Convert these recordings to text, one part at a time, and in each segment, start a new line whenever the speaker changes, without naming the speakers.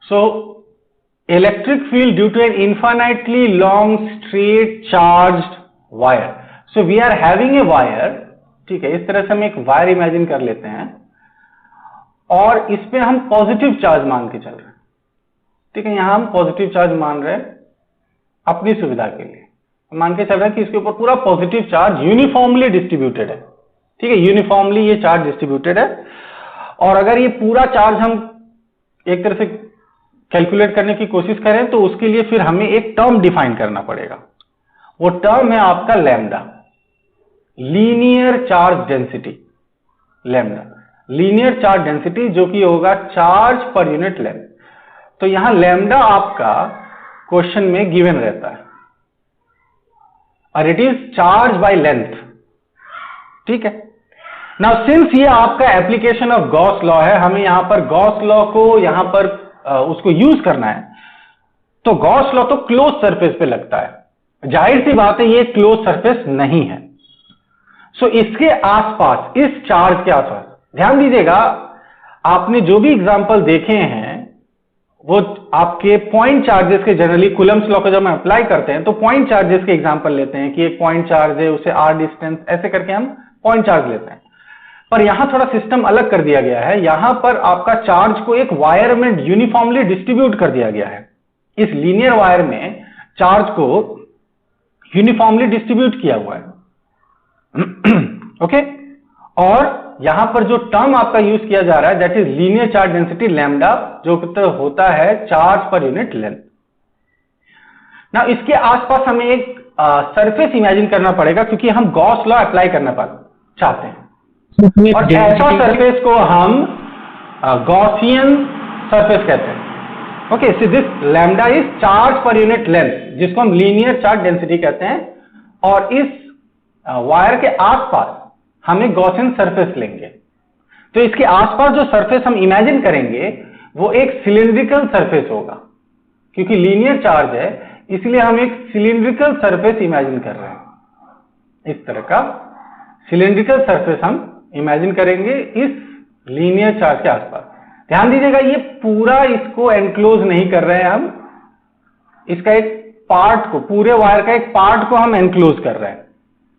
So electric field due to an infinitely long straight charged wire. So we are having a wire, ठीक है, इस तरह से हम एक वायर इमेजिन कर लेते हैं और इस पे हम पॉजिटिव चार्ज मान के चल रहे हैं, ठीक है, यहां हम पॉजिटिव चार्ज मान रहे हैं अपनी सुविधा के लिए, मान के चल रहे हैं कि इसके ऊपर पूरा पॉजिटिव चार्ज यूनिफॉर्मली डिस्ट्रीब्यूटेड है, ठीक है, यूनिफॉर्मली ये चार्ज डिस्ट्रीब्यूटेड है। और अगर ये पूरा चार्ज हम एक तरह से कैलकुलेट करने की कोशिश करें तो उसके लिए फिर हमें एक टर्म डिफाइन करना पड़ेगा। वो टर्म है आपका lambda, linear charge density, lambda linear charge density, जो कि होगा चार्ज पर यूनिट लेंथ। तो यहां लैम्डा आपका क्वेश्चन में गिवन रहता है और it is charge by length, ठीक है। नाउ सिंस ये आपका एप्लीकेशन ऑफ गॉस लॉ है, हमें यहां पर गॉस लॉ को यहां पर उसको यूज करना है, तो गॉस लॉ तो क्लोज सरफेस पे लगता है, जाहिर सी बात है ये क्लोज सरफेस नहीं है। सो इसके आसपास, इस चार्ज के आसपास, ध्यान दीजिएगा आपने जो भी एग्जांपल देखे हैं वो आपके पॉइंट चार्जेस के, जनरली कूलम्स लॉ को जब हम अप्लाई करते हैं तो पॉइंट चार्जेस के एग्जांपल लेते हैं कि एक पॉइंट चार्ज है, उसे r डिस्टेंस, ऐसे करके हम पॉइंट चार्ज लेते हैं। पर यहां थोड़ा सिस्टम अलग कर दिया गया है, यहां पर आपका चार्ज को एक वायर में यूनिफॉर्मली डिस्ट्रीब्यूट कर दिया गया है। इस लीनियर वायर में चार्ज को यूनिफॉर्मली डिस्ट्रीब्यूट किया हुआ है ओके। और यहां पर जो टर्म आपका यूज किया जा रहा है that is linear charge density lambda, जो होता है चार्ज पर यूनिट लेंथ। ना इसके आसपास हमें एक सरफेस इमेजिन करना पड़ेगा क्योंकि हम गॉस लॉ अप्लाई करना चाहते हैं, और ऐसा सरफेस को हम गॉसियन सरफेस कहते हैं। Okay, so this lambda is charge per unit length, जिसको हम लीनियर चार्ज डेंसिटी कहते हैं। और इस वायर के आसपास हमें गॉसियन सरफेस लेंगे, तो इसके आसपास जो सरफेस हम इमेजिन करेंगे वो एक सिलिंड्रिकल सरफेस होगा, क्योंकि लीनियर चार्ज है इसलिए हम एक सिलिंड्रिकल सरफेस इमेजिन कर रहे हैं। इस तरह का सिलिंड्रिकल सरफेस हम इमेजिन करेंगे इस लीनियर चार्ज के आसपास। ध्यान दीजिएगा ये पूरा इसको एनक्लोज नहीं कर रहे हैं हम, इसका एक पार्ट को, पूरे वायर का एक पार्ट को हम एनक्लोज कर रहे हैं,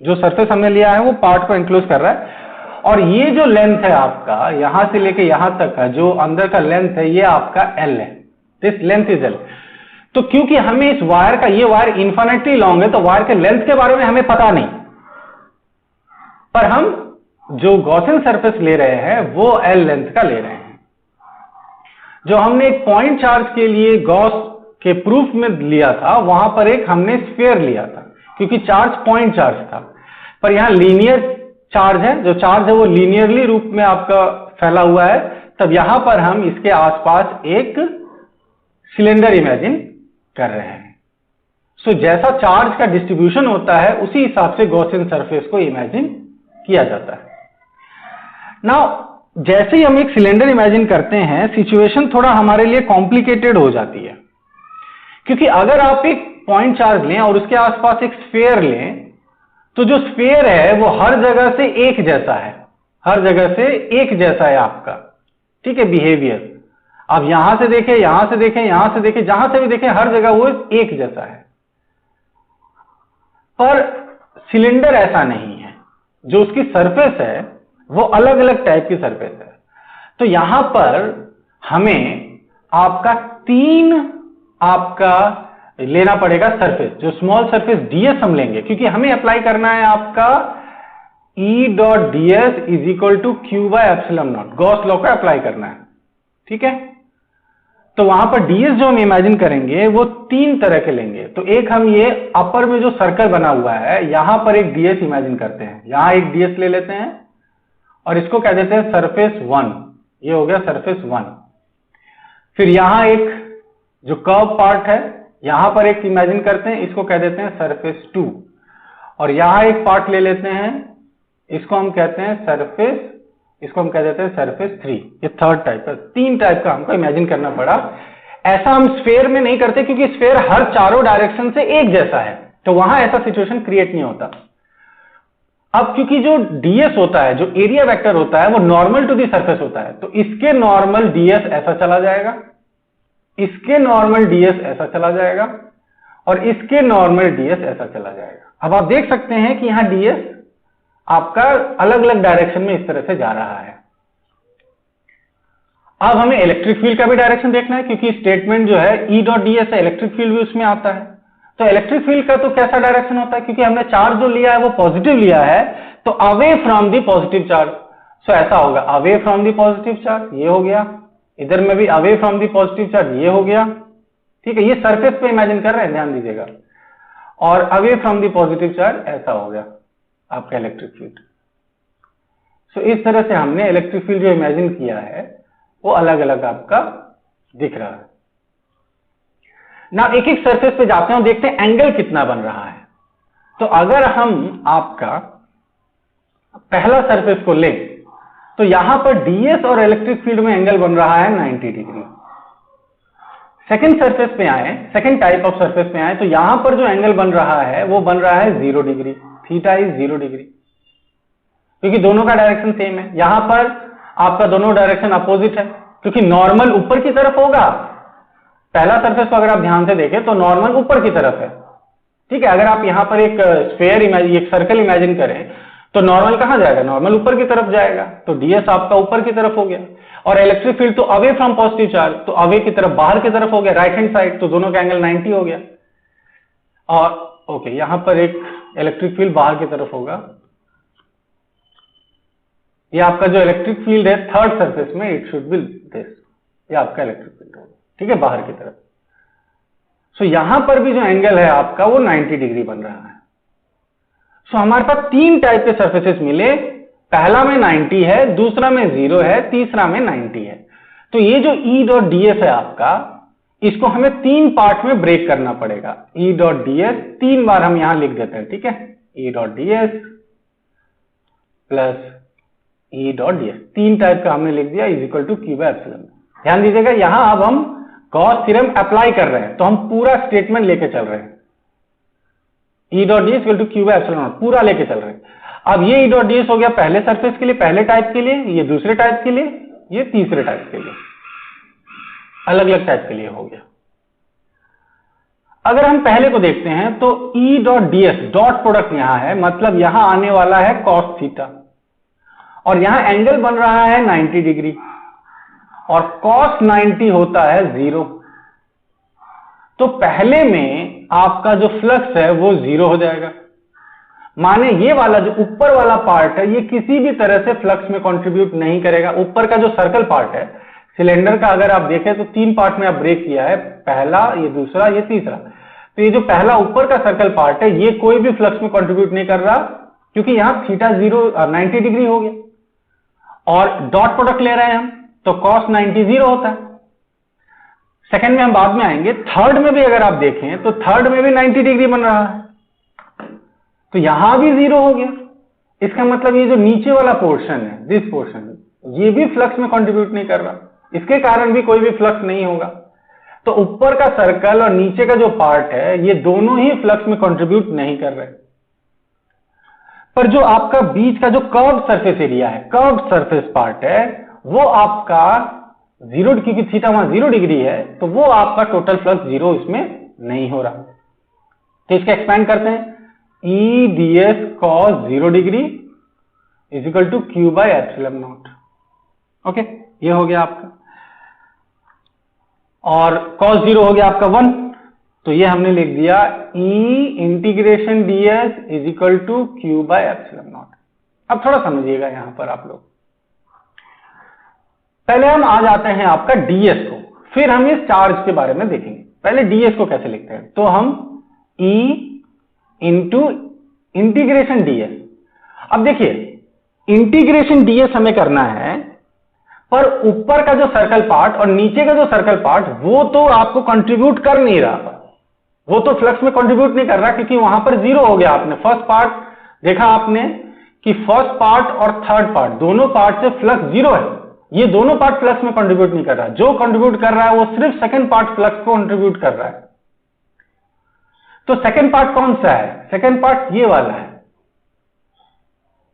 जो सरफेस हमने लिया है वो पार्ट को एनक्लोज कर रहा है। और ये जो लेंथ है आपका यहां से लेके यहां तक का जो अंदर का लेंथ है ये आपका L है, दिस लेंथ इज L। तो क्योंकि हमें इस वायर का, ये वायर इन्फिनिटली लॉन्ग है तो वायर के लेंथ के बारे में हमें पता नहीं, पर हम जो गॉसियन सरफेस ले रहे हैं वो L लेंथ का ले रहे हैं। जो हमने एक पॉइंट चार्ज के लिए गॉस के प्रूफ में लिया था वहां पर एक हमने स्फीयर लिया था क्योंकि चार्ज पॉइंट चार्ज था, पर यहां लीनियर चार्ज है, जो चार्ज है वो लीनियरली रूप में आपका फैला हुआ है, तब यहां पर हम इसके आसपास एक सिलेंडर इमेजिन कर रहे हैं। सो जैसा चार्ज का डिस्ट्रीब्यूशन होता है उसी हिसाब से गॉसियन सरफेस को इमेजिन किया जाता है। नाउ जैसे ही हम एक सिलेंडर इमेजिन करते हैं सिचुएशन थोड़ा हमारे लिए कॉम्प्लिकेटेड हो जाती है, क्योंकि अगर आप एक पॉइंट चार्ज लें और उसके आसपास एक स्फीयर लें तो जो स्फीयर है वो हर जगह से एक जैसा है, हर जगह से एक जैसा है आपका, ठीक है, बिहेवियर। आप यहां से देखें, यहां से देखें, यहां से देखें, जहां से भी देखें हर जगह वो एक जैसा है। पर सिलेंडर ऐसा नहीं है, जो उसकी सरफेस है वो अलग अलग टाइप की सरफेस है। तो यहां पर हमें आपका 3 आपका लेना पड़ेगा सरफेस, जो स्मॉल सरफेस ds हम लेंगे क्योंकि हमें अप्लाई करना है आपका E.ds is equal to Q/ε0, Gauss law को अप्लाई करना है, ठीक है। तो वहां पर ds जो हम इमेजिन करेंगे वो 3 तरह के लेंगे। तो एक हम ये अपर में जो सर्कल बना हुआ है यहां पर एक ds इमेजिन करते हैं, यहां एक ds ले लेते हैं और इसको कह देते हैं सरफेस 1, ये हो गया सरफेस 1। फिर यहां एक जो कर्व पार्ट है यहां पर एक इमेजिन करते हैं, इसको कह देते हैं सरफेस 2, और यहां एक पार्ट ले लेते हैं, इसको हम कहते हैं सरफेस, इसको हम कह देते हैं सरफेस 3। ये थर्ड टाइप का, 3 टाइप का हमको इमेजिन करना पड़ा। ऐसा हम स्फीयर में नहीं करते क्योंकि स्फीयर हर चारों डायरेक्शन से एक जैसा है, तो वहां ऐसा सिचुएशन क्रिएट नहीं होता। अब क्योंकि जो ds होता है, जो एरिया वेक्टर होता है वो नॉर्मल टू दी सरफेस होता है, तो इसके नॉर्मल ds ऐसा चला जाएगा, इसके नॉर्मल ds ऐसा चला जाएगा और इसके नॉर्मल ds ऐसा चला जाएगा। अब आप देख सकते हैं कि यहां ds आपका अलग अलग डायरेक्शन में इस तरह से जा रहा है। अब हमें इलेक्ट्रिक फील्ड का भी डायरेक्शन देखना है, क्योंकि स्टेटमेंट जो है E डॉट ds है, इलेक्ट्रिक फील्ड भी उसमें आता है। तो इलेक्ट्रिक फील्ड का तो कैसा डायरेक्शन होता है, क्योंकि हमने चार्ज जो लिया है वो पॉजिटिव लिया है, तो away from the positive charge. So ऐसा होगा, away from the positive charge, ये हो गया। इधर में भी away from the positive charge, ये हो गया। ठीक है, ये सरफेस पे इमेजिन कर रहे हैं, ध्यान दीजिएगा। और away from the positive charge ऐसा हो गया आपका इलेक्ट्रिक फील्ड। सो इस तरह से हमने इलेक्ट्रिक फील्ड जो इमेजिन किया है वो अलग अलग आपका दिख रहा है ना। एक एक सरफेस पे जाते हैं और देखते हैं एंगल कितना बन रहा है। तो अगर हम आपका पहला सरफेस को लें तो यहां पर ds और इलेक्ट्रिक फील्ड में एंगल बन रहा है 90 डिग्री। सेकंड सरफेस पे आए, सेकंड टाइप ऑफ सरफेस पे आए, तो यहां पर जो एंगल बन रहा है वो बन रहा है 0 डिग्री, थीटा इज 0 डिग्री, क्योंकि दोनों का डायरेक्शन सेम है। यहां पर आपका दोनों डायरेक्शन अपोजिट है, क्योंकि नॉर्मल ऊपर की तरफ होगा। पहला सरफेस को अगर आप ध्यान से देखें तो नॉर्मल ऊपर की तरफ है। ठीक है, अगर आप यहां पर एक स्फेयर इमेजिन, एक सर्कल इमेजिन करें तो नॉर्मल कहां जाएगा, नॉर्मल ऊपर की तरफ जाएगा, तो ds आपका ऊपर की तरफ हो गया। और इलेक्ट्रिक फील्ड तो अवे फ्रॉम पॉजिटिव चार्ज, तो अवे की तरफ, बाहर की तरफ हो गया, राइट हैंड साइड, तो दोनों का एंगल 90 हो गया। और ओके, यहां पर एक इलेक्ट्रिक फील्ड बाहर की तरफ होगा। ये आपका जो इलेक्ट्रिक फील्ड है थर्ड सरफेस में, इट शुड बी दिस, ये आपका इलेक्ट्रिक फील्ड होगा। ठीक है, बाहर की तरफ। सो यहां पर भी जो एंगल है आपका वो 90 डिग्री बन रहा है। सो हमारे पास तीन टाइप के सरफेसेस मिले, पहला में 90 है, दूसरा में 0 है, तीसरा में 90 है। तो ये जो E डॉट ds है आपका, इसको हमें तीन पार्ट में ब्रेक करना पड़ेगा। E डॉट ds तीन बार हम यहां लिख देते हैं। ठीक है, E dot ds plus E dot ds, तीन टाइप का हमने लिख दिया, is equal to Q by epsilon. ध्यान दीजिएगा, यहां अब हम गॉस थ्योरम अप्लाई कर रहे हैं, तो हम पूरा स्टेटमेंट लेके चल रहे हैं। E dot ds equal to Q by epsilon naught, पूरा लेके चल रहे हैं। अब ये E डॉट ds हो गया पहले सरफेस के लिए, पहले टाइप के लिए, ये दूसरे टाइप के लिए, ये तीसरे टाइप के लिए, अलग अलग टाइप के लिए हो गया। अगर हम पहले को देखते हैं तो E dot ds, dot product यहां है, मतलब यहां आने वाला है cos थीटा, और यहां एंगल बन रहा है 90 डिग्री, और cos 90 होता है 0। तो पहले में आपका जो फ्लक्स है वो 0 हो जाएगा। माने ये वाला जो ऊपर वाला पार्ट है ये किसी भी तरह से फ्लक्स में कंट्रीब्यूट नहीं करेगा। ऊपर का जो सर्कल पार्ट है सिलेंडर का, अगर आप देखें तो तीन पार्ट में आप ब्रेक किया है, पहला, ये दूसरा, ये तीसरा। तो ये जो पहला ऊपर का सर्कल पार्ट है ये कोई भी फ्लक्स में कंट्रीब्यूट नहीं कर रहा, क्योंकि यहां थीटा 90 डिग्री हो गया। और डॉट प्रोडक्ट ले रहे हैं हम, तो cos 90 0 होता है। सेकंड में हम बाद में आएंगे। थर्ड में भी अगर आप देखें तो थर्ड में भी 90 डिग्री बन रहा है, तो यहां भी 0 हो गया। इसका मतलब ये जो नीचे वाला पोर्शन है, दिस पोर्शन, ये भी फ्लक्स में कंट्रीब्यूट नहीं कर रहा, इसके कारण भी कोई भी फ्लक्स नहीं होगा। तो ऊपर का सर्कल और नीचे का जो पार्ट है ये दोनों ही फ्लक्स में कंट्रीब्यूट नहीं कर रहे। पर जो आपका बीच का जो कर्व सरफेस एरिया है, कर्व सरफेस पार्ट है, वो आपका 0, क्योंकि थीटा वहां 0 डिग्री है, तो वो आपका टोटल फ्लक्स 0 इसमें नहीं हो रहा। तो इसका एक्सपेंड करते हैं, E ds cos 0 degree is equal to Q by epsilon naught. Okay, ये हो गया आपका, और cos 0 हो गया आपका 1, तो ये हमने लिख दिया E integration ds is equal to Q by epsilon naught. अब थोड़ा समझिएगा यहां पर आप लोग, पहले हम आ जाते हैं आपका ds को, फिर हम इस चार्ज के बारे में देखेंगे। पहले ds को कैसे लिखते हैं, तो हम E इंटू इंटीग्रेशन ds। अब देखिए, इंटीग्रेशन ds हमें करना है, पर ऊपर का जो सर्कल पार्ट और नीचे का जो सर्कल पार्ट वो तो आपको कंट्रीब्यूट कर नहीं रहा, वो तो फ्लक्स में कंट्रीब्यूट नहीं कर रहा, क्योंकि वहां पर 0 हो गया। आपने फर्स्ट पार्ट देखा आपने कि फर्स्ट पार्ट और थर्ड पार्ट दोनों पार्ट से फ्लक्स 0 है, ये दोनों पार्ट फ्लक्स में कंट्रीब्यूट नहीं कर रहा। जो कंट्रीब्यूट कर रहा है वो सिर्फ सेकंड पार्ट फ्लक्स को कंट्रीब्यूट कर रहा है। तो सेकंड पार्ट कौन सा है, सेकंड पार्ट ये वाला है,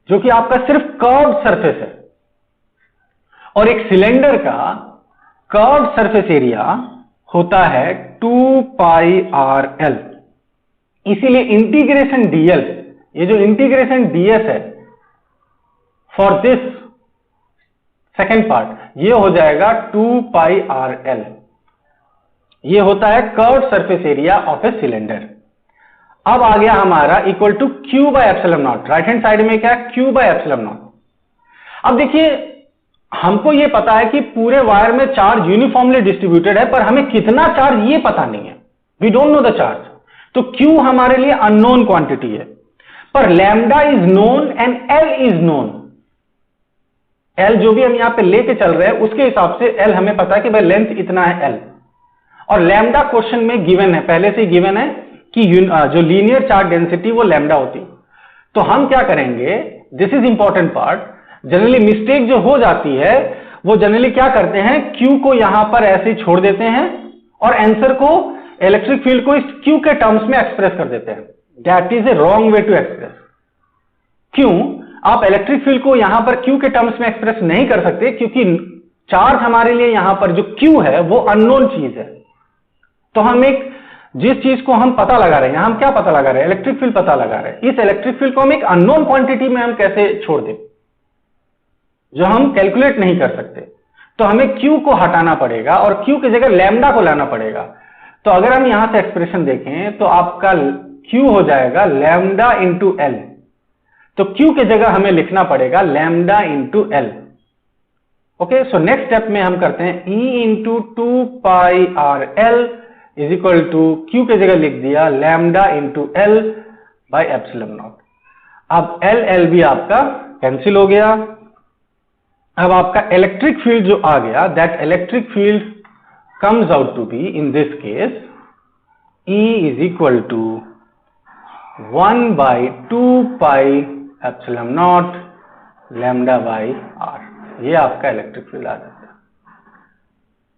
जो कि आपका सिर्फ कर्व्ड सरफेस है। और एक सिलेंडर का कर्व्ड सरफेस एरिया होता है 2 पाई आर एल। इसीलिए इंटीग्रेशन डीएल, ये जो इंटीग्रेशन डीएस है फॉर दिस सेकेंड पार्ट, ये हो जाएगा 2 पाई आर एल। ये होता है curved surface area of a cylinder. अब आ गया हमारा equal to Q by epsilon naught. Right hand side में क्या है, क्यू बाय एप्सिलॉन नॉट। अब देखिए हमको ये पता है कि पूरे वायर में चार्ज यूनिफॉर्मली डिस्ट्रीब्यूटेड है, पर हमें कितना चार्ज ये पता नहीं है, we don't know the charge. तो क्यू हमारे लिए अननोन क्वांटिटी है, पर lambda is known and l is known. L जो भी हम यहां पे लेके चल रहे हैं उसके हिसाब से एल हमें पता है कि भाई लेंथ इतना है एल, और लैम्डा क्वेश्चन में गिवन है, पहले से गिवन है कि जो लीनियर चार्ज डेंसिटी वो लैम्डा होती। तो हम क्या करेंगे, this is important part, generally mistake जो हो जाती है वो जनरली क्या करते हैं, क्यू को यहां पर ऐसे ही छोड़ देते हैं और आंसर को, इलेक्ट्रिक फील्ड को इस क्यू के टर्म्स में एक्सप्रेस कर देते हैं। That is a wrong way to express. क्यों आप इलेक्ट्रिक फील्ड को यहां पर क्यू के टर्म्स में एक्सप्रेस नहीं कर सकते, क्योंकि चार्ज हमारे लिए यहां पर जो क्यू है वो अननोन चीज है। तो हम एक जिस चीज को हम पता लगा रहे हैं, हम क्या पता लगा रहे हैं, इलेक्ट्रिक फील्ड पता लगा रहे हैं, इस इलेक्ट्रिक फील्ड को हम एक अननोन क्वांटिटी में हम कैसे छोड़ दें जो हम कैलकुलेट नहीं कर सकते। तो हमें Q को हटाना पड़ेगा और Q की जगह लैम्डा को लाना पड़ेगा। तो अगर हम यहां से एक्सप्रेशन देखें तो आपका Q हो जाएगा लैम्डा इंटू एल। तो Q की जगह हमें लिखना पड़ेगा lambda into l. Okay, so next step में हम करते हैं E into 2 pi r l is equal to Q की जगह लिख दिया lambda into l by epsilon naught. अब एल एल भी आपका कैंसिल हो गया। अब आपका इलेक्ट्रिक फील्ड जो आ गया, that electric field comes out to be in this case E is equal to 1 by 2 pi epsilon naught lambda by r. ये आपका इलेक्ट्रिक फील्ड आ जाता है।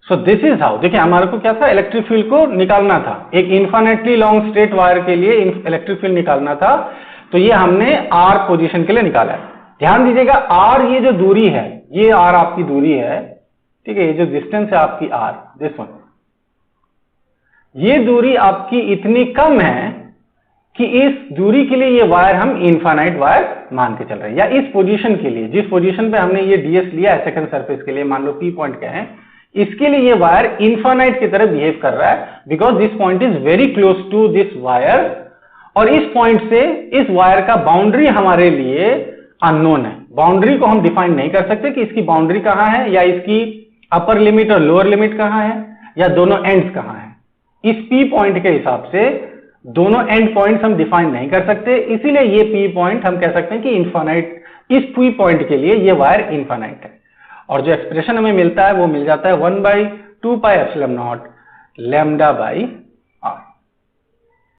सो दिस इज हाउ, देखिए हमारे को क्या था, इलेक्ट्रिक फील्ड को निकालना था, एक इन्फिनिटली लॉन्ग स्ट्रेट वायर के लिए इलेक्ट्रिक फील्ड निकालना था। तो ये हमने आर पोजीशन के लिए निकाला है। ध्यान दीजिएगा आर, ये जो दूरी है, ये आर आपकी दूरी है, ठीक है, ये जो डिस्टेंस है आपकी आर, दिस वन, ये दूरी आपकी इतनी कम है कि इस दूरी के लिए ये वायर हम इनफाइनाइट वायर मान के चल रहे हैं, या इस पोजीशन के लिए, जिस पोजीशन पे हमने ये डीएस लिया है सेकंड सरफेस के लिए, मान लो पी पॉइंट के हैं, इसके लिए ये वायर इनफाइनाइट की तरह बिहेव कर रहा है, because this point is very close to this wire, और इस पॉइंट से इस वायर का बाउंड्री हमारे लिए अननोन है। बाउंड्री को हम डिफाइन नहीं कर सकते कि इसकी बाउंड्री कहां है, या इसकी अपर लिमिट और लोअर लिमिट कहां है, या दोनों एंड्स कहां है। इस पी पॉइंट के हिसाब से दोनों एंड पॉइंट्स हम डिफाइन नहीं कर सकते, इसीलिए ये पी पॉइंट हम कह सकते हैं कि इनफाइनाइट, इस पी पॉइंट के लिए ये वायर इनफाइनाइट है। और जो एक्सप्रेशन हमें मिलता है वो मिल जाता है 1 by 2 pi epsilon naught lambda by